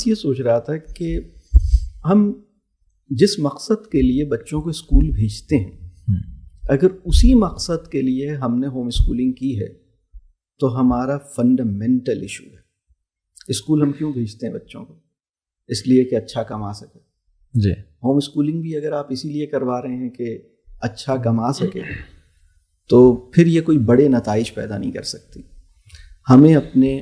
یہ سوچ رہا تھا کہ ہم جس مقصد کے لیے بچوں کو اسکول بھیجتے ہیں اگر اسی مقصد کے لیے ہم نے ہوم اسکولنگ کی ہے تو ہمارا فنڈامنٹل ایشو ہے. اسکول ہم کیوں بھیجتے ہیں بچوں کو؟ اس لیے کہ اچھا کما سکے. جی ہوم اسکولنگ بھی اگر آپ اسی لیے کروا رہے ہیں کہ اچھا کما سکے تو پھر یہ کوئی بڑے نتائج پیدا نہیں کر سکتی. ہمیں اپنے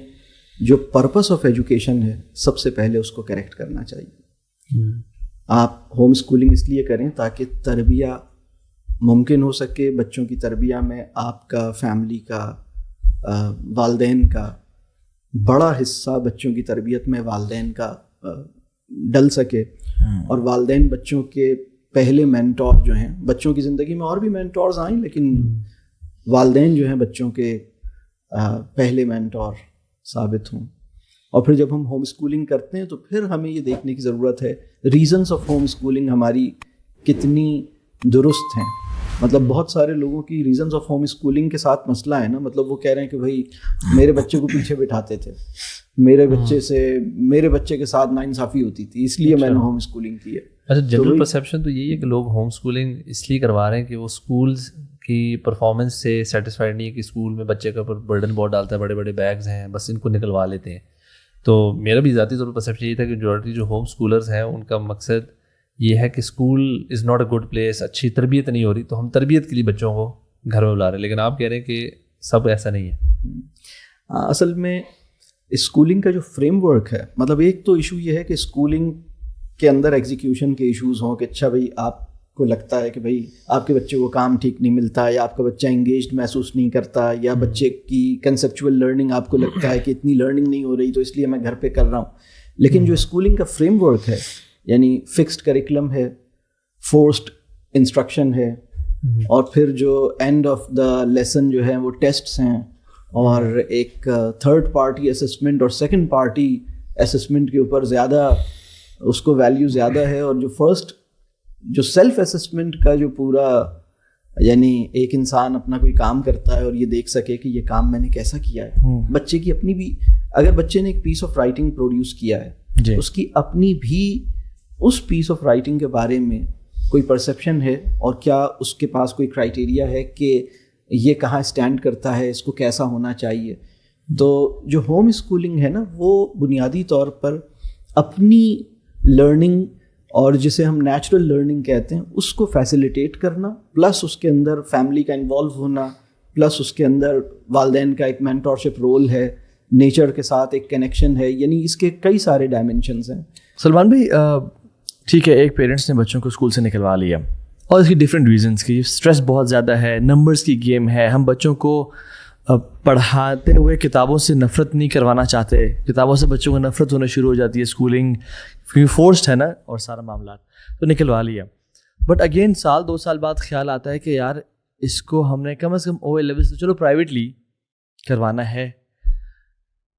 جو پرپس آف ایجوکیشن ہے سب سے پہلے اس کو کریکٹ کرنا چاہیے. آپ ہوم اسکولنگ اس لیے کریں تاکہ تربیہ ممکن ہو سکے. بچوں کی تربیہ میں آپ کا، فیملی کا، والدین کا بڑا حصہ، بچوں کی تربیت میں والدین کا ڈل سکے. اور والدین بچوں کے پہلے مینٹور جو ہیں. بچوں کی زندگی میں اور بھی مینٹورز آئیں لیکن والدین جو ہیں بچوں کے پہلے مینٹور ثابت ہوں. اور پھر جب ہم ہوم اسکولنگ کرتے ہیں تو پھر ہمیں یہ دیکھنے کی ضرورت ہے ریزنس آف ہوم اسکولنگ ہماری کتنی درست ہیں. مطلب بہت سارے لوگوں کی ریزنس آف ہوم اسکولنگ کے ساتھ مسئلہ ہے نا. مطلب وہ کہہ رہے ہیں کہ بھائی میرے بچے کو پیچھے بٹھاتے تھے، میرے بچے کے ساتھ ناانصافی ہوتی تھی، اس لیے میں نے ہوم اسکولنگ کی ہے. اچھا، جنرل پرسیپشن تو یہی ہے کہ لوگ ہوم اسکولنگ اس لیے کروا رہے ہیں کہ وہ اسکولز کی پرفارمنس سے سیٹسفائڈ نہیں ہے کہ اسکول میں بچے کا اوپر برڈن بہت ڈالتا ہے، بڑے بڑے بیگز ہیں، بس ان کو نکلوا لیتے ہیں. تو میرا بھی ذاتی طور پر پرسیپشن یہ تھا کہ میجورٹی جو ہوم اسکولرز ہیں ان کا مقصد یہ ہے کہ school is not a good place, اچھی تربیت نہیں ہو رہی تو ہم تربیت کے لیے بچوں کو گھر میں بلا رہے ہیں. لیکن آپ کہہ رہے ہیں کہ سب ایسا نہیں ہے. اصل میں اسکولنگ کا جو فریم ورک ہے، مطلب ایک تو ایشو یہ ہے کہ اسکولنگ کے اندر ایگزیکیوشن کے ایشوز ہوں کہ اچھا بھائی آپ کو لگتا ہے کہ بھائی آپ کے بچے کو کام ٹھیک نہیں ملتا، یا آپ کا بچہ انگیجڈ محسوس نہیں کرتا، یا بچے کی کنسیپچول لرننگ آپ کو لگتا ہے کہ اتنی لرننگ نہیں ہو رہی تو اس لیے میں گھر پہ کر رہا ہوں. لیکن جو اسکولنگ کا فریم ورک ہے، یعنی فکسڈ کریکولم ہے، فورسڈ انسٹرکشن ہے، اور پھر جو اینڈ آف دا لیسن جو ہے وہ ٹیسٹس ہیں، اور ایک تھرڈ پارٹی اسسمنٹ اور سیکنڈ پارٹی اسسمنٹ کے اوپر زیادہ اس کو ویلیو زیادہ ہے. اور جو فرسٹ جو سیلف اسسمنٹ کا جو پورا، یعنی ایک انسان اپنا کوئی کام کرتا ہے اور یہ دیکھ سکے کہ یہ کام میں نے کیسا کیا ہے. بچے کی اپنی بھی، اگر بچے نے ایک پیس آف رائٹنگ پروڈیوس کیا ہے اس کی اپنی بھی اس پیس آف رائٹنگ کے بارے میں کوئی پرسیپشن ہے، اور کیا اس کے پاس کوئی کرائٹیریا ہے کہ یہ کہاں اسٹینڈ کرتا ہے، اس کو کیسا ہونا چاہیے. تو جو ہوم اسکولنگ ہے نا وہ بنیادی طور پر اپنی لرننگ، اور جسے ہم نیچرل لرننگ کہتے ہیں، اس کو فیسیلیٹیٹ کرنا، پلس اس کے اندر فیملی کا انوالو ہونا، پلس اس کے اندر والدین کا ایک مینٹورشپ رول ہے، نیچر کے ساتھ ایک کنیکشن ہے. یعنی اس کے کئی سارے ڈائمینشنز ہیں. سلمان بھائی، ٹھیک ہے، ایک پیرنٹس نے بچوں کو اسکول سے نکلوا لیا اور اس کی ڈفرینٹ ریزنس کی، اسٹریس بہت زیادہ ہے، نمبرز کی گیم ہے، ہم بچوں کو پڑھاتے ہوئے کتابوں سے نفرت نہیں کروانا چاہتے، کتابوں سے بچوں کو نفرت ہونا شروع ہو جاتی ہے، اسکولنگ کیونکہ فورسڈ ہے نا اور سارا معاملات، تو نکلوا لیا. بٹ اگین سال 2 سال بعد خیال آتا ہے کہ یار اس کو ہم نے کم از کم او اے لیول سے چلو پرائیویٹلی کروانا ہے،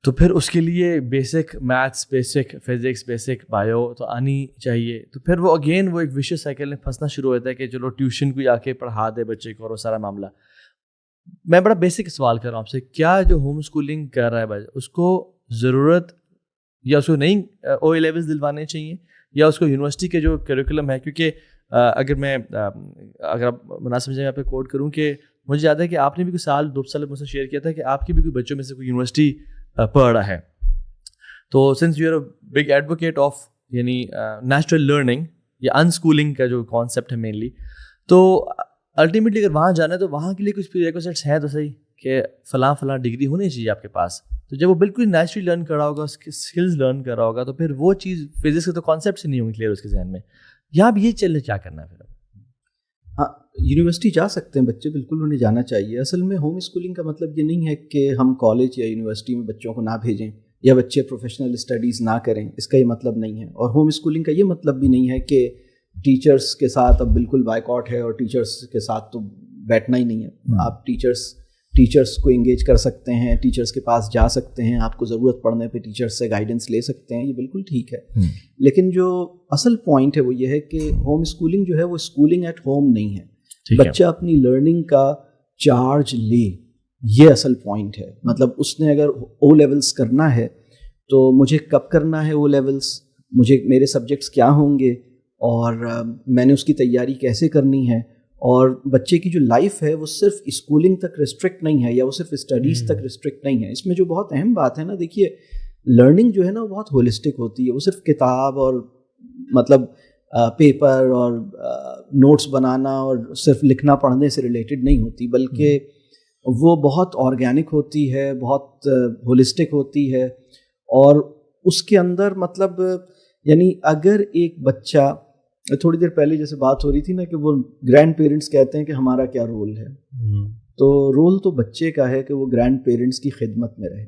تو پھر اس کے لیے basic maths, basic physics, basic bio تو آنی چاہیے. تو پھر وہ اگین وہ ایک ویشیس سائیکل میں پھنسنا شروع ہوتا ہے کہ چلو ٹیوشن کو آ کے پڑھا دے بچے کو اور وہ سارا معاملہ. میں بڑا بیسک سوال کر رہا ہوں آپ سے، کیا جو ہوم اسکولنگ کر رہا ہے بھائی اس کو ضرورت، یا اس کو نہیں او اے لیولز دلوانے چاہیے، یا اس کو یونیورسٹی کے جو کریکولم ہے؟ کیونکہ اگر آپ مناسب جگہ پہ کوٹ کروں کہ مجھے یاد ہے کہ آپ نے بھی کوئی سال 2 سال مجھ سے شیئر کیا تھا کہ آپ کی بھی کوئی بچوں میں سے کوئی یونیورسٹی پڑھ رہا ہے. تو since you are a big advocate of یعنی نیچرل لرننگ یا ان اسکولنگ کا جو کانسیپٹ ہے مینلی، تو الٹیمیٹلی اگر وہاں جانا ہے تو وہاں کے لیے کچھ پریکوزٹس ہیں تو صحیح کہ فلاں ڈگری ہونی چاہیے آپ کے پاس. تو جب وہ بالکل نیچرلی لرن کر رہا ہوگا، اسکلز لرن کر رہا ہوگا، تو پھر وہ چیز فزکس کے تو کانسیپٹس نہیں ہوں گے کلیئر اس کے ذہن میں. یہاں بھی یہ چلنے کیا کرنا ہے پھر؟ ہاں، یونیورسٹی جا سکتے ہیں بچے، بالکل انہیں جانا چاہیے. اصل میں ہوم اسکولنگ کا مطلب یہ نہیں ہے کہ ہم کالج یا یونیورسٹی میں بچوں کو نہ بھیجیں یا بچے پروفیشنل اسٹڈیز نہ کریں، اس کا یہ مطلب نہیں ہے. اور ہوم اسکولنگ کا یہ مطلب بھی نہیں ہے کہ ٹیچرس کے ساتھ اب بالکل بائیکاٹ ہے اور ٹیچرس کے ساتھ تو بیٹھنا ہی نہیں ہے. آپ ٹیچرس کو انگیج کر سکتے ہیں، ٹیچرس کے پاس جا سکتے ہیں، آپ کو ضرورت پڑنے پہ ٹیچرس سے گائیڈنس لے سکتے ہیں، یہ بالکل ٹھیک ہے. لیکن جو اصل پوائنٹ ہے وہ یہ ہے کہ ہوم اسکولنگ جو ہے وہ اسکولنگ ایٹ ہوم نہیں ہے. بچہ اپنی لرننگ کا چارج لے، یہ اصل پوائنٹ ہے. مطلب اس نے اگر او لیولس کرنا ہے تو مجھے کب کرنا ہے وہ لیولس, مجھے میرے سبجیکٹس کیا ہوں گے, اور میں نے اس کی تیاری کیسے کرنی ہے. اور بچے کی جو لائف ہے وہ صرف اسکولنگ تک ریسٹرکٹ نہیں ہے, یا وہ صرف اسٹڈیز تک ریسٹرکٹ نہیں ہے. اس میں جو بہت اہم بات ہے نا, دیکھیے لرننگ جو ہے نا وہ بہت ہولسٹک ہوتی ہے. وہ صرف کتاب اور مطلب پیپر اور نوٹس بنانا اور صرف لکھنا پڑھنے سے ریلیٹڈ نہیں ہوتی, بلکہ وہ بہت آرگینک ہوتی ہے, بہت ہولسٹک ہوتی ہے. اور اس کے اندر مطلب یعنی اگر ایک بچہ, تھوڑی دیر پہلے جیسے بات ہو رہی تھی نا کہ وہ گرینڈ پیرنٹس کہتے ہیں کہ ہمارا کیا رول ہے, تو رول تو بچے کا ہے کہ وہ گرینڈ پیرنٹس کی خدمت میں رہے.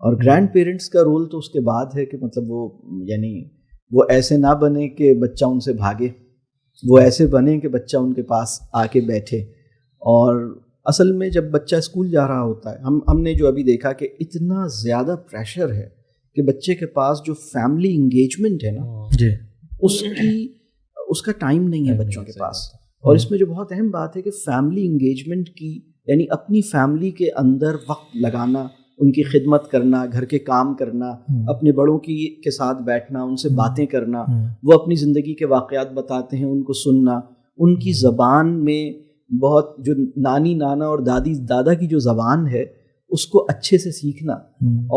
اور گرینڈ پیرنٹس کا رول تو اس کے بعد ہے کہ مطلب وہ یعنی وہ ایسے نہ بنے کہ بچہ ان سے بھاگے, وہ ایسے بنے کہ بچہ ان کے پاس آ کے بیٹھے. اور اصل میں جب بچہ اسکول جا رہا ہوتا ہے, ہم نے جو ابھی دیکھا کہ اتنا زیادہ پریشر ہے کہ بچے کے پاس جو فیملی انگیجمنٹ ہے نا, اس کا ٹائم نہیں ہے بچوں کے پاس. اور اس میں جو بہت اہم بات ہے کہ فیملی انگیجمنٹ کی یعنی اپنی فیملی کے اندر وقت لگانا, ان کی خدمت کرنا, گھر کے کام کرنا, اپنے بڑوں کے ساتھ بیٹھنا, ان سے باتیں کرنا, وہ اپنی زندگی کے واقعات بتاتے ہیں ان کو سننا, ان کی زبان میں بہت جو نانی نانا اور دادی دادا کی جو زبان ہے اس کو اچھے سے سیکھنا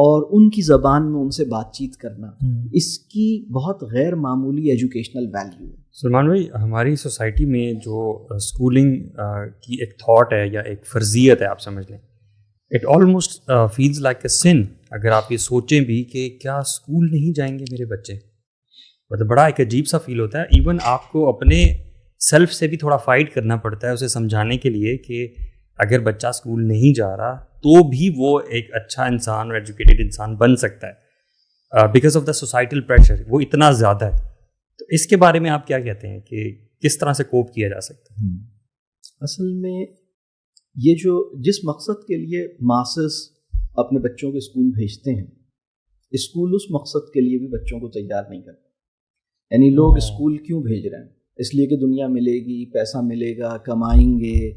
اور ان کی زبان میں ان سے بات چیت کرنا, اس کی بہت غیر معمولی ایجوکیشنل ویلیو ہے. سلمان بھائی, ہماری سوسائٹی میں جو اسکولنگ کی ایک تھاٹ ہے یا ایک فرضیت ہے, آپ سمجھ لیں, it almost feels like a sun. اگر آپ یہ سوچیں بھی کہ کیا اسکول نہیں جائیں گے میرے بچے, مطلب بڑا ایک عجیب سا فیل ہوتا ہے. ایون آپ کو اپنے سیلف سے بھی تھوڑا فائٹ کرنا پڑتا ہے اسے سمجھانے کے لیے کہ اگر بچہ اسکول نہیں جا رہا تو بھی وہ ایک اچھا انسان اور ایجوکیٹڈ انسان بن سکتا ہے, because of the societal pressure وہ اتنا زیادہ ہے. تو اس کے بارے میں آپ کیا کہتے ہیں کہ کس طرح سے کوپ کیا جا سکتا ہے؟ اصل میں یہ جو جس مقصد کے لیے ماسز اپنے بچوں کو اسکول بھیجتے ہیں, اسکول اس مقصد کے لیے بھی بچوں کو تیار نہیں کرتے. یعنی لوگ اسکول کیوں بھیج رہے ہیں؟ اس لیے کہ دنیا ملے گی, پیسہ ملے گا, کمائیں گے.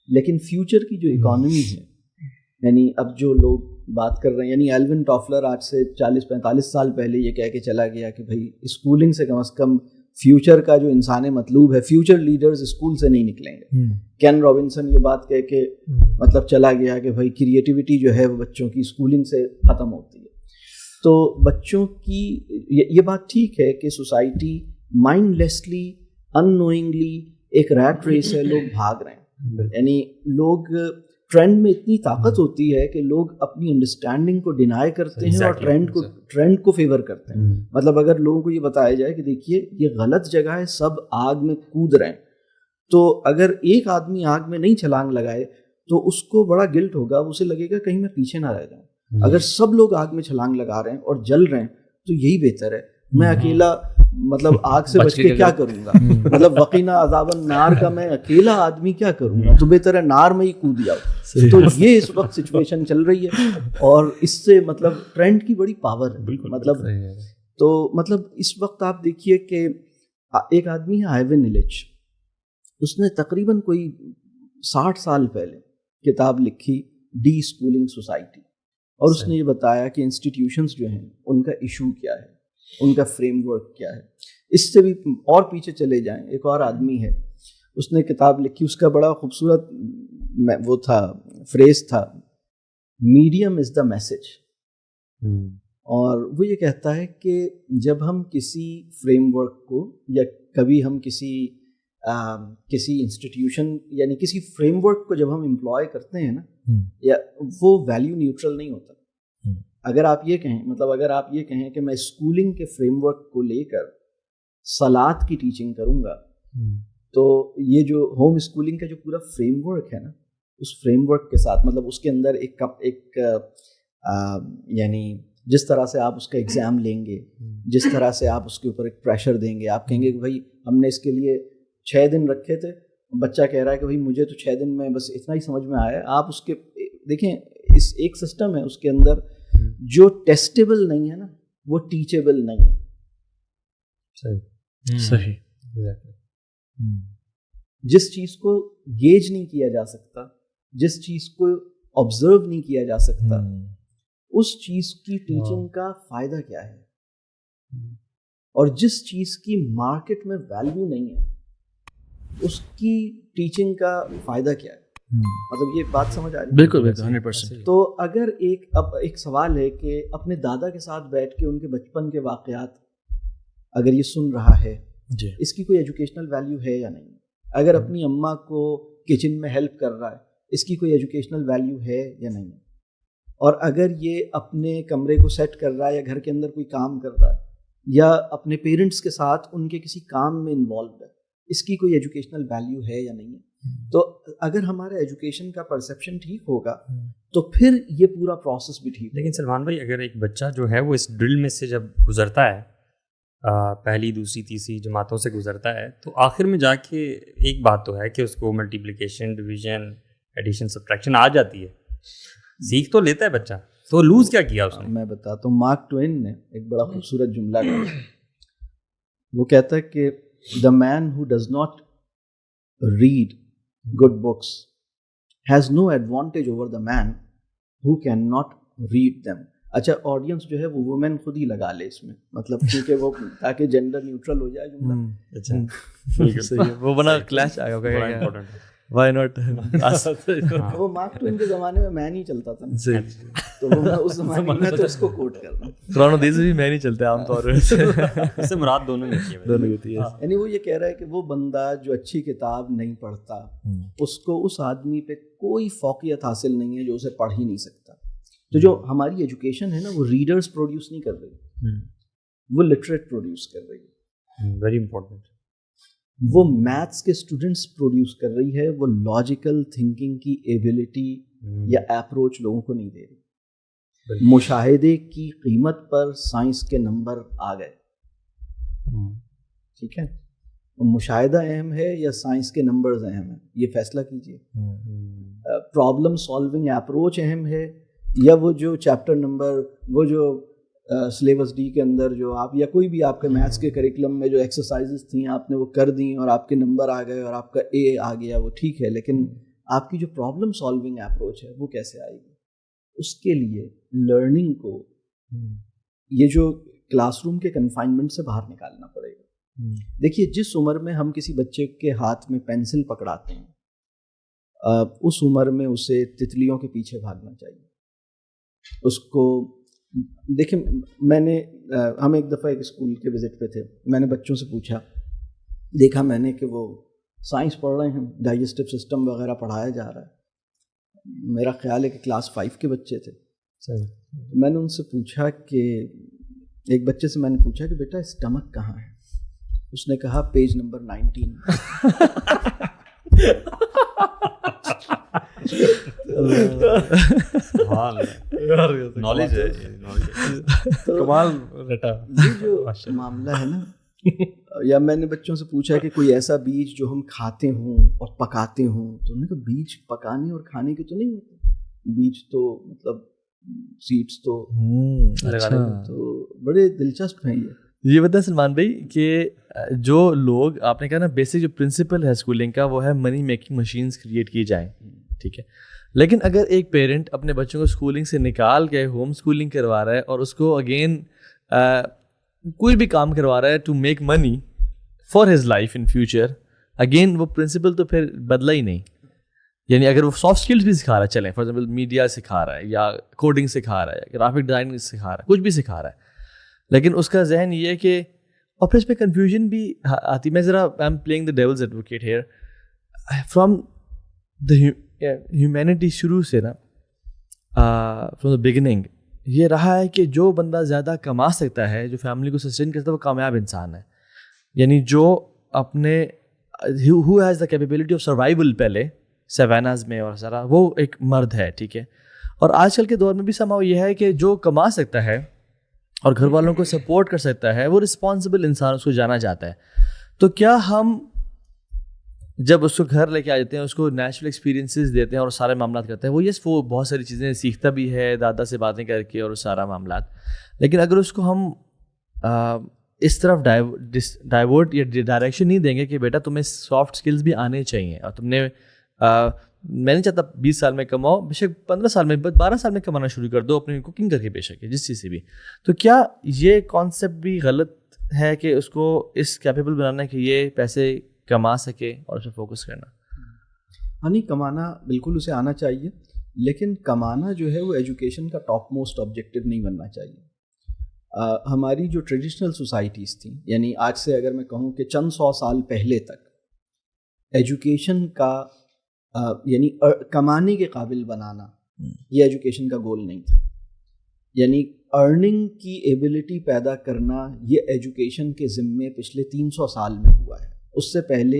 لیکن فیوچر کی جو اکانومی ہے, یعنی اب جو لوگ بات کر رہے ہیں, یعنی ایلون ٹافلر آج سے 40-45 سال پہلے یہ کہہ کے چلا گیا کہ بھائی اسکولنگ سے کم از کم فیوچر کا جو انسان مطلوب ہے, فیوچر لیڈرز اسکول سے نہیں نکلیں گے. کین رابنسن یہ بات کہہ کے مطلب چلا گیا کہ بھائی کریٹیوٹی جو ہے وہ بچوں کی اسکولنگ سے ختم ہوتی ہے. تو بچوں کی یہ بات ٹھیک ہے کہ سوسائٹی مائنڈ لیسلی ان نوئنگلی ایک ریٹ ریس ہے, لوگ بھاگ رہے ہیں. یعنی لوگ ٹرینڈ میں اتنی طاقت ہوتی ہے کہ لوگ اپنی انڈرسٹینڈنگ کو ڈینائی کرتے ہیں اور ٹرینڈ کو فیور کرتے ہیں. مطلب اگر لوگوں کو یہ بتایا جائے کہ دیکھیے یہ غلط جگہ ہے, سب آگ میں کود رہے ہیں, تو اگر ایک آدمی آگ میں نہیں چھلانگ لگائے تو اس کو بڑا گلٹ ہوگا, اسے لگے گا کہیں میں پیچھے نہ رہ جاؤں. اگر سب لوگ آگ میں چھلانگ لگا رہے ہیں اور جل رہے ہیں تو یہی بہتر ہے. میں اکیلا مطلب آگ سے بچ کے کیا کروں گا, مطلب وقینا عذاب النار کا میں اکیلا آدمی کیا کروں گا, تو بہتر ہے نار میں ہی کود جاؤ. تو یہ اس وقت سچویشن چل رہی ہے, اور اس سے مطلب ٹرینڈ کی بڑی پاور ہے. مطلب تو مطلب اس وقت آپ دیکھیے کہ ایک آدمی ہے آئیون ایلچ, اس نے تقریباً کوئی 60 سال پہلے کتاب لکھی ڈی اسکولنگ سوسائٹی, اور اس نے یہ بتایا کہ انسٹیٹیوشنز جو ہیں ان کا ایشو کیا ہے, ان کا فریم ورک کیا ہے. اس سے بھی اور پیچھے چلے جائیں, ایک اور آدمی ہے, اس نے کتاب لکھی, اس کا بڑا خوبصورت وہ تھا, فریز تھا, میڈیم از دا میسج. اور وہ یہ کہتا ہے کہ جب ہم کسی فریم ورک کو یا کبھی ہم کسی انسٹیٹیوشن یعنی کسی فریم ورک کو جب ہم امپلوائے کرتے ہیں نا, یا وہ ویلیو نیوٹرل نہیں ہوتا. اگر آپ یہ کہیں مطلب اگر آپ یہ کہیں کہ میں اسکولنگ کے فریم ورک کو لے کر صلاۃ کی ٹیچنگ کروں گا, تو یہ جو ہوم اسکولنگ کا جو پورا فریم ورک ہے نا, اس فریم ورک کے ساتھ مطلب اس کے اندر ایک یعنی جس طرح سے آپ اس کا ایگزام لیں گے, جس طرح سے آپ اس کے اوپر ایک پریشر دیں گے, آپ کہیں گے کہ بھائی ہم نے اس کے لیے 6 دن رکھے تھے, بچہ کہہ رہا ہے کہ بھائی مجھے تو 6 دن میں بس اتنا ہی سمجھ میں آیا. آپ اس کے دیکھیں اس ایک سسٹم ہے اس کے اندر جو ٹیسٹیبل نہیں ہے نا وہ ٹیچیبل نہیں ہے. صحیح. جس چیز کو گیج نہیں کیا جا سکتا, جس چیز کو آبزرو نہیں کیا جا سکتا, اس چیز کی ٹیچنگ کا فائدہ کیا ہے, اور جس چیز کی مارکیٹ میں ویلیو نہیں ہے اس کی ٹیچنگ کا فائدہ کیا ہے. مطلب یہ بات سمجھ آ رہی ہے؟ بالکل 100%. تو اگر اب ایک سوال ہے کہ اپنے دادا کے ساتھ بیٹھ کے ان کے بچپن کے واقعات اگر یہ سن رہا ہے, اس کی کوئی ایجوکیشنل ویلیو ہے یا نہیں؟ اگر اپنی اماں کو کچن میں ہیلپ کر رہا ہے, اس کی کوئی ایجوکیشنل ویلیو ہے یا نہیں؟ اور اگر یہ اپنے کمرے کو سیٹ کر رہا ہے یا گھر کے اندر کوئی کام کر رہا ہے یا اپنے پیرنٹس کے ساتھ ان کے کسی کام میں انوالوڈ ہے, اس کی کوئی ایجوکیشنل ویلیو ہے یا نہیں ہے؟ تو اگر ہمارا ایجوکیشن کا پرسیپشن ٹھیک ہوگا تو پھر یہ پورا پروسیس بھی ٹھیک. لیکن سلمان بھائی, اگر ایک بچہ جو ہے وہ اس ڈرل میں سے جب گزرتا ہے, پہلی دوسری تیسری جماعتوں سے گزرتا ہے, تو آخر میں جا کے ایک بات تو ہے کہ اس کو ملٹیپلیکیشن, ڈویژن, ایڈیشن, سبٹریکشن آ جاتی ہے, سیکھ تو لیتا ہے بچہ, تو لوز کیا کیا اس نے؟ میں بتاتا ہوں, مارک ٹوین نے ایک بڑا خوبصورت جملہ کہا. وہ کہتا ہے کہ the man who does not read good books has no advantage over the man who cannot read them. اچھا, آڈینس جو ہے وہ وومن خود ہی لگا لے اس میں, مطلب کیونکہ وہ تاکہ جینڈر نیوٹرل ہو جائے جملہ. اچھا, وہ بنا کلیش آ گیا, why not. وہ مارک ٹوین کے زمانے میں میں نہیں چلتا تھا, تو وہ میں اس زمانے میں تو اس کو کوٹ کر رہا ہوں. قرآن و حدیث بھی میں نہیں چلتے عام طور پہ, اس سے مراد دونوں ہوتی ہے. یعنی وہ یہ کہہ رہا ہے کہ وہ بندہ جو اچھی کتاب نہیں پڑھتا, اس کو, اس آدمی پہ کوئی فوقیت حاصل نہیں ہے جو اسے پڑھ ہی نہیں سکتا. تو جو ہماری ایجوکیشن ہے نا, وہ ریڈرز پروڈیوس نہیں کر رہی, وہ لٹریٹ پروڈیوس کر رہی ہے. Very important. وہ میتھس کے اسٹوڈنٹس پروڈیوس کر رہی ہے, وہ لاجیکل تھنکنگ کی ایبلٹی یا اپروچ لوگوں کو نہیں دے رہی. مشاہدے کی قیمت پر سائنس کے نمبر آ گئے. ٹھیک ہے, مشاہدہ اہم ہے یا سائنس کے نمبرز اہم ہیں, یہ فیصلہ کیجیے. پرابلم سالونگ اپروچ اہم ہے یا وہ جو چیپٹر نمبر, وہ جو سلیبس ڈی کے اندر جو آپ یا کوئی بھی آپ کے میتھس کے کریکولم میں جو ایکسرسائزز تھیں آپ نے وہ کر دیں اور آپ کے نمبر آ گئے اور آپ کا اے آ گیا, وہ ٹھیک ہے, لیکن آپ کی جو پرابلم سالونگ اپروچ ہے وہ کیسے آئے گی؟ اس کے لیے لرننگ کو یہ جو کلاس روم کے کنفائنمنٹ سے باہر نکالنا پڑے گا. دیکھیے, جس عمر میں ہم کسی بچے کے ہاتھ میں پینسل پکڑاتے ہیں, اس عمر میں اسے تتلیوں کے پیچھے بھاگنا چاہیے. اس کو دیکھیں, ہم ایک دفعہ ایک اسکول کے وزٹ پہ تھے, میں نے بچوں سے پوچھا, دیکھا میں نے کہ وہ سائنس پڑھ رہے ہیں, ڈائجسٹو سسٹم وغیرہ پڑھایا جا رہا ہے. میرا خیال ہے کہ کلاس 5 کے بچے تھے. میں نے ان سے پوچھا کہ, ایک بچے سے میں نے پوچھا کہ بیٹا اسٹمک کہاں ہے؟ اس نے کہا پیج نمبر 19. نالج ہے, کمال رٹا. یہ جو معاملہ ہے نا, یا میں نے بچوں سے پوچھا کہ کوئی ایسا بیج جو ہم کھاتے ہوں اور پکاتے ہوں, تو انہوں نے کہا بیج پکانے اور کھانے کے تو نہیں ہوتے, بیج تو مطلب سیڈس تو بڑے دلچسپ ہیں. یہ بتائیں سلمان بھائی کہ جو لوگ, آپ نے کہا نا بیسک جو پرنسپل ہے اسکولنگ کا وہ ہے منی میکنگ مشینز کریٹ کی جائیں, ٹھیک ہے, لیکن اگر ایک پیرنٹ اپنے بچوں کو اسکولنگ سے نکال کے ہوم اسکولنگ کروا رہا ہے اور اس کو اگین کوئی بھی کام کروا رہا ہے to make money for his life in future, again وہ پرنسپل تو پھر بدلا ہی نہیں. یعنی اگر وہ سافٹ اسکلس بھی سکھا رہا ہے, چلیں فار ایگزامپل میڈیا سکھا رہا ہے یا کوڈنگ سکھا رہا ہے یا گرافک ڈیزائننگ سکھا رہا ہے, کچھ بھی سکھا رہا ہے, لیکن اس کا ذہن یہ ہے کہ, اور پھر اس پہ کنفیوژن بھی آتی. میں ذرا I am playing the devil's advocate here. From the humanity شروع سے نا, فرام دا بگننگ یہ رہا ہے کہ جو بندہ زیادہ کما سکتا ہے, جو فیملی کو سسٹین کرتا ہے, وہ کامیاب انسان ہے. یعنی جو اپنے who has the capability of survival پہلے سیواناز میں اور سارا, وہ ایک مرد ہے, ٹھیک ہے. اور آج کل کے دور میں بھی سماؤ یہ ہے کہ جو کما سکتا ہے اور گھر والوں کو سپورٹ کر سکتا ہے, وہ رسپانسبل انسان اس کو جانا جاتا ہے. تو کیا ہم جب اس کو گھر لے کے آ جاتے ہیں, اس کو نیچرل ایکسپیرینسز دیتے ہیں اور سارے معاملات کرتے ہیں, وہ یس وہ بہت ساری چیزیں سیکھتا بھی ہے دادا سے باتیں کر کے اور سارا معاملات, لیکن اگر اس کو ہم اس طرف ڈائیورٹ یا ڈائریکشن نہیں دیں گے کہ بیٹا تمہیں سافٹ اسکلز بھی آنے چاہیے اور تم نے میں نہیں چاہتا 20 سال میں کماؤ, بے شک 15 سال میں 12 سال میں کمانا شروع کر دو اپنی کوکنگ کر کے, بے شک جس چیز سے بھی. تو کیا یہ کانسیپٹ بھی غلط ہے کہ اس کو اس کیپیبل بنانا کہ یہ پیسے کما سکے اور اس پہ فوکس کرنا؟ نہیں, کمانا بالکل اسے آنا چاہیے, لیکن کمانا جو ہے وہ ایجوکیشن کا ٹاپ موسٹ آبجیکٹو نہیں بننا چاہیے. ہماری جو ٹریڈیشنل سوسائٹیز تھیں, یعنی آج سے اگر میں کہوں کہ چند 100 سال پہلے تک ایجوکیشن کا یعنی کمانے کے قابل بنانا یہ ایجوکیشن کا گول نہیں تھا. یعنی ارننگ کی ایبلٹی پیدا کرنا یہ ایجوکیشن کے ذمے پچھلے 300 سال میں ہوا ہے. اس سے پہلے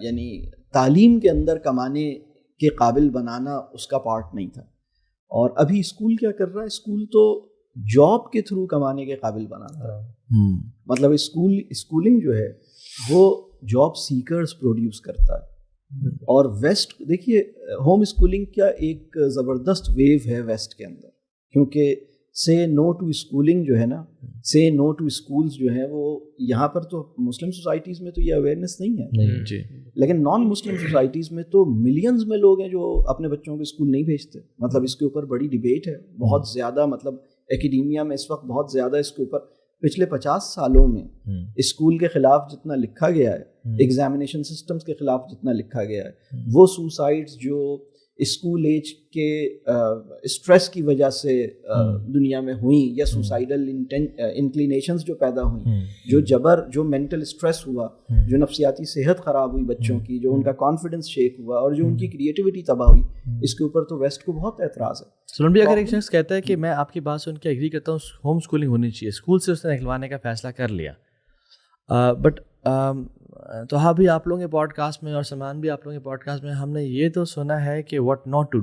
یعنی تعلیم کے اندر کمانے کے قابل بنانا اس کا پارٹ نہیں تھا. اور ابھی اسکول کیا کر رہا ہے, اسکول تو جاب کے تھرو کمانے کے قابل بنانا ہے. مطلب اسکولنگ جو ہے وہ جاب سیکرز پروڈیوس کرتا ہے. اور ویسٹ دیکھیے, ہوم اسکولنگ کا ایک زبردست ویو ہے ویسٹ کے اندر, کیونکہ سے نو ٹو اسکولنگ جو ہے نا, سے نو ٹو اسکولز جو ہیں, وہ یہاں پر تو مسلم سوسائٹیز میں تو یہ اویئرنیس نہیں ہے جی, لیکن نان مسلم سوسائٹیز میں تو ملینز میں لوگ ہیں جو اپنے بچوں کو اسکول نہیں بھیجتے. مطلب اس کے اوپر بڑی ڈیبیٹ ہے بہت زیادہ, مطلب ایکیڈیمیا میں اس وقت بہت زیادہ اس کے اوپر. پچھلے 50 سالوں میں اسکول کے خلاف جتنا لکھا گیا ہے, ایگزامینیشن سسٹمز کے خلاف جتنا لکھا گیا ہے, وہ سوسائڈز جو اسکول ایج کے اسٹریس کی وجہ سے دنیا میں ہوئیں, یا سوسائڈل انکلینیشنز جو پیدا ہوئیں, جو جبر, جو مینٹل اسٹریس ہوا, جو نفسیاتی صحت خراب ہوئی بچوں کی, جو ان کا کانفیڈنس شیک ہوا, اور جو ان کی کریٹیوٹی تباہ ہوئی, اس کے اوپر تو ویسٹ کو بہت اعتراض ہے. سلمان بھی اگر ایک شخص کہتا ہے کہ میں آپ کی بات سن کے ایگری کرتا ہوں, ہوم اسکولنگ ہونی چاہیے, اسکول سے اس نے نکلوانے کا فیصلہ کر لیا, بٹ تو ہاں بھی آپ لوگوں کے پوڈ کاسٹ میں اور سلمان بھی آپ لوگوں کے پوڈ کاسٹ میں ہم نے یہ تو سنا ہے کہ واٹ ناٹ ٹو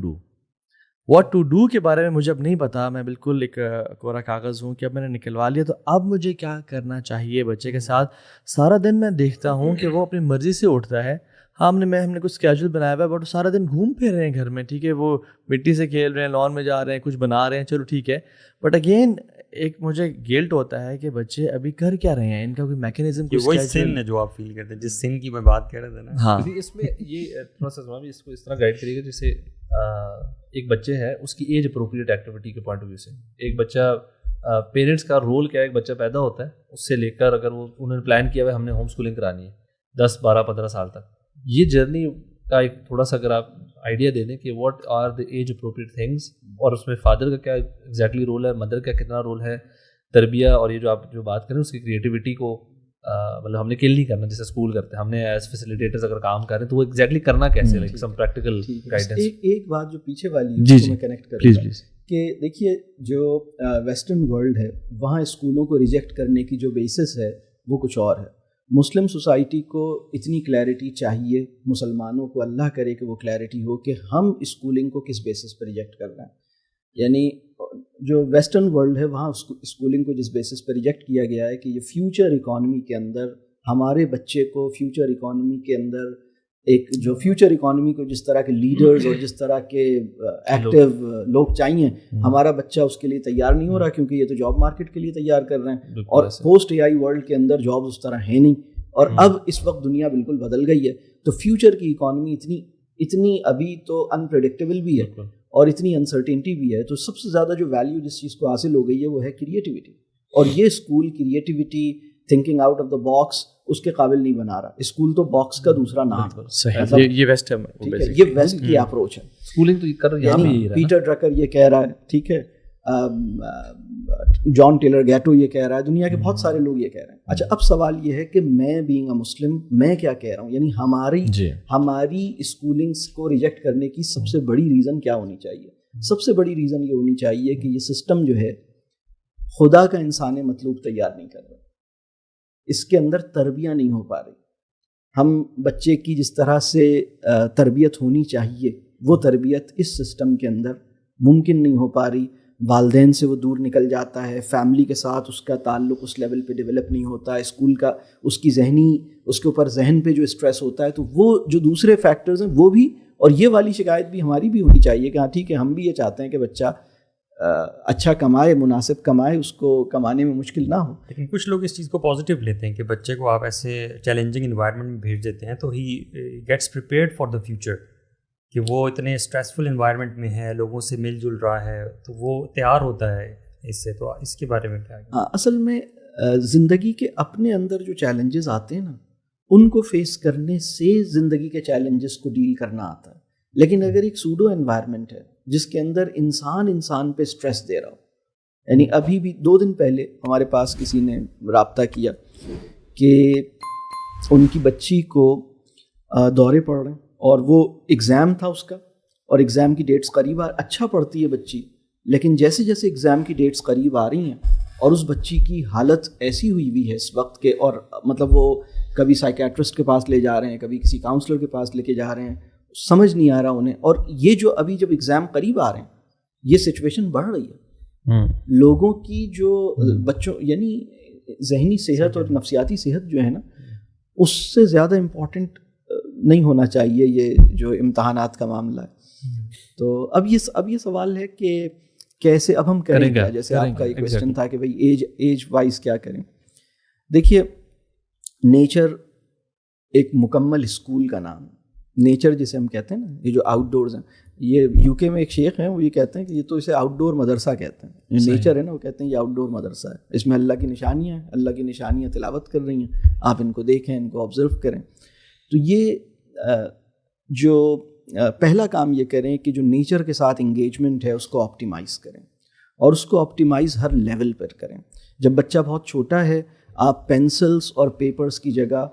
ڈو کے بارے میں مجھے اب نہیں پتا. میں بالکل ایک کورا کاغذ ہوں کہ اب میں نے نکلوا لیا, تو اب مجھے کیا کرنا چاہیے بچے کے ساتھ. سارا دن میں دیکھتا ہوں کہ وہ اپنی مرضی سے اٹھتا ہے, ہم نے کچھ اسکیجول بنایا ہوا ہے, بٹ سارا دن گھوم پھر رہے ہیں گھر میں, ٹھیک ہے, وہ مٹی سے کھیل رہے ہیں, لان میں جا رہے ہیں, کچھ بنا رہے ہیں, چلو ٹھیک ہے, بٹ اگین ایک مجھے گلٹ ہوتا ہے کہ بچے ابھی کر کیا رہے ہیں, ان کا کوئی میکینزم, وہی سن ہے جو آپ فیل کرتے ہیں, جس سن کی میں بات کر رہا تھا نا. ہاں, اس میں یہ تھوڑا سا بھی اس کو اس طرح گائڈ کریے گا جیسے ایک بچے ہے, اس کی ایج اپروپریٹ ایکٹیویٹی کے پوائنٹ آف ویو سے ایک بچہ, پیرنٹس کا رول کیا ہے, ایک بچہ پیدا ہوتا ہے, اس سے لے کر اگر وہ انہوں نے پلان کیا ہوا ہے ہم نے ہوم اسکولنگ کرانی ہے 10 12 15 سال تک, یہ جرنی کا ایک تھوڑا سا اگر آپ آئیڈیا دے دیں کہ what are the age appropriate things, اور اس میں فادر کا کیا ایگزیکٹلی رول ہے, مدر کا کتنا رول ہے, تربیہ, اور یہ جو آپ جو بات کریں اس کی کریٹیوٹی کو مطلب ہم نے کل نہیں کرنا جیسے اسکول کرتے ہیں, ہم نے ایز فیسیلیٹیٹرز اگر کام کر رہے ہیں تو وہ ایگزیکٹلی کرنا کیسے, لائک سم پریکٹیکل گائیڈنس. ایک بات جو پیچھے والی ہے اس کو میں کنیکٹ کر رہا ہوں کہ دیکھیے جو ویسٹرن ورلڈ ہے وہاں اسکولوں کو ریجیکٹ کرنے کی جو بیسس ہے وہ کچھ اور ہے. مسلم سوسائٹی کو اتنی کلیئرٹی چاہیے, مسلمانوں کو اللہ کرے کہ وہ کلیئرٹی ہو کہ ہم اسکولنگ کو کس بیسس پر ریجیکٹ کر رہے ہیں. یعنی جو ویسٹرن ورلڈ ہے وہاں اسکولنگ کو جس بیسس پر ریجیکٹ کیا گیا ہے کہ یہ فیوچر اکانومی کے اندر ہمارے بچے کو فیوچر اکانومی کے اندر ایک جو فیوچر اکانومی کو جس طرح کے لیڈرز اور جس طرح کے ایکٹیو لوگ چاہیے, ہمارا بچہ اس کے لیے تیار نہیں ہو رہا کیونکہ یہ تو جاب مارکیٹ کے لیے تیار کر رہے ہیں, اور پوسٹ اے آئی ورلڈ کے اندر جاب اس طرح ہے نہیں, اور اب اس وقت دنیا بالکل بدل گئی ہے. تو فیوچر کی اکانومی اتنی ابھی تو انپریڈکٹیبل بھی ہے اور اتنی انسرٹینٹی بھی ہے. تو سب سے زیادہ جو ویلیو جس چیز کو حاصل ہو گئی ہے وہ ہے کریٹیوٹی, اور یہ school creativity, thinking out of the box اس کے قابل نہیں بنا رہا. اسکول تو باکس کا دوسرا نام ہے, یہ ویسٹ ہے, یہ ویسٹ کی اپروچ ہے. اسکولنگ تو کر یہاں بھی پیٹر ڈرکر یہ کہہ رہا ہے, ٹھیک ہے, جان ٹیلر گیٹو یہ کہہ رہا ہے, دنیا کے بہت سارے لوگ یہ کہہ رہے ہیں. اچھا, اب سوال یہ ہے کہ میں بینگ اے مسلم میں کیا کہہ رہا ہوں, یعنی ہماری اسکولنگس کو ریجیکٹ کرنے کی سب سے بڑی ریزن کیا ہونی چاہیے؟ سب سے بڑی ریزن یہ ہونی چاہیے کہ یہ سسٹم جو ہے خدا کا انسان مطلوب تیار نہیں کر رہا, اس کے اندر تربیت نہیں ہو پا رہی. ہم بچے کی جس طرح سے تربیت ہونی چاہیے وہ تربیت اس سسٹم کے اندر ممکن نہیں ہو پا رہی. والدین سے وہ دور نکل جاتا ہے, فیملی کے ساتھ اس کا تعلق اس لیول پہ ڈیولپ نہیں ہوتا, اسکول کا اس کی اس کے اوپر ذہن پہ جو اسٹریس ہوتا ہے, تو وہ جو دوسرے فیکٹرز ہیں وہ بھی, اور یہ والی شکایت بھی ہماری بھی ہونی چاہیے کہ ہاں ٹھیک ہے, ہم بھی یہ چاہتے ہیں کہ بچہ اچھا کمائے, مناسب کمائے, اس کو کمانے میں مشکل نہ ہو. لیکن کچھ لوگ اس چیز کو پازیٹیو لیتے ہیں کہ بچے کو آپ ایسے چیلنجنگ انوائرمنٹ میں بھیج دیتے ہیں تو he gets prepared for the future, کہ وہ اتنے اسٹریسفل انوائرمنٹ میں ہے, لوگوں سے مل جل رہا ہے, تو وہ تیار ہوتا ہے اس سے. تو اس کے بارے میں کیا؟ ہاں, اصل میں زندگی کے اپنے اندر جو چیلنجز آتے ہیں نا, ان کو فیس کرنے سے زندگی کے چیلنجز کو ڈیل کرنا آتا ہے. لیکن اگر ایک سوڈو انوائرمنٹ ہے جس کے اندر انسان پہ اسٹریس دے رہا ہو, یعنی ابھی بھی 2 دن پہلے ہمارے پاس کسی نے رابطہ کیا کہ ان کی بچی کو دورے پڑ رہے ہیں اور وہ ایگزام تھا اس کا, اور ایگزام کی ڈیٹس قریب اچھا پڑھتی ہے بچی, لیکن جیسے جیسے ایگزام کی ڈیٹس قریب آ رہی ہیں اور اس بچی کی حالت ایسی ہوئی ہے اس وقت کے, اور مطلب وہ کبھی سائیکیٹرسٹ کے پاس لے جا رہے ہیں, کبھی کسی کاؤنسلر کے پاس لے کے جا رہے ہیں, سمجھ نہیں آ رہا انہیں. اور یہ جو ابھی جب ایگزام قریب آ رہے ہیں یہ سچویشن بڑھ رہی ہے. لوگوں کی جو بچوں یعنی ذہنی صحت اور نفسیاتی صحت جو ہے نا, اس سے زیادہ امپورٹنٹ نہیں ہونا چاہیے یہ جو امتحانات کا معاملہ ہے. تو اب یہ سوال ہے کہ کیسے اب ہم کریں گا, جیسے آپ کا ایک کویسچن تھا کہ بھائی ایج وائز کیا کریں. دیکھیے, نیچر ایک مکمل اسکول کا نام ہے. نیچر جسے ہم کہتے ہیں نا, یہ جو آؤٹ ڈورز ہیں, یہ یو کے میں ایک شیخ ہیں وہ یہ کہتے ہیں کہ یہ تو اسے آؤٹ ڈور مدرسہ کہتے ہیں. جو نیچر ہے نا وہ کہتے ہیں یہ آؤٹ ڈور مدرسہ ہے, اس میں اللہ کی نشانیاں ہیں, اللہ کی نشانیاں تلاوت کر رہی ہیں, آپ ان کو دیکھیں, ان کو آبزرو کریں. تو یہ جو پہلا کام یہ کریں کہ جو نیچر کے ساتھ انگیجمنٹ ہے اس کو آپٹیمائز کریں, اور اس کو آپٹیمائز ہر لیول پر کریں. جب بچہ بہت چھوٹا ہے آپ پینسلز اور پیپرز کی جگہ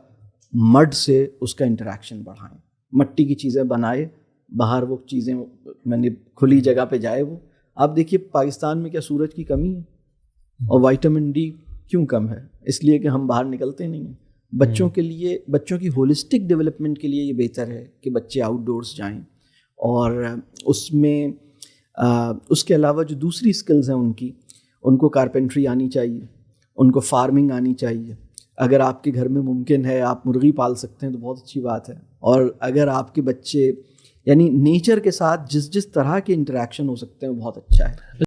مڈ سے اس کا انٹریکشن بڑھائیں, مٹی کی چیزیں بنائے, باہر وہ چیزیں کھلی جگہ پہ جائے. وہ آپ دیکھیے پاکستان میں کیا سورج کی کمی ہے, اور وائٹامن ڈی کیوں کم ہے؟ اس لیے کہ ہم باہر نکلتے نہیں ہیں. بچوں کے لیے, بچوں کی ہولسٹک ڈیولپمنٹ کے لیے یہ بہتر ہے کہ بچے آؤٹ ڈورس جائیں, اور اس میں اس کے علاوہ جو دوسری اسکلز ہیں ان کو کارپینٹری آنی چاہیے, ان کو فارمنگ آنی چاہیے. اگر آپ کے گھر میں ممکن ہے آپ مرغی پال سکتے ہیں تو بہت اچھی بات ہے. اور اگر آپ کے بچے یعنی نیچر کے ساتھ جس طرح کے انٹریکشن ہو سکتے ہیں وہ بہت اچھا ہے.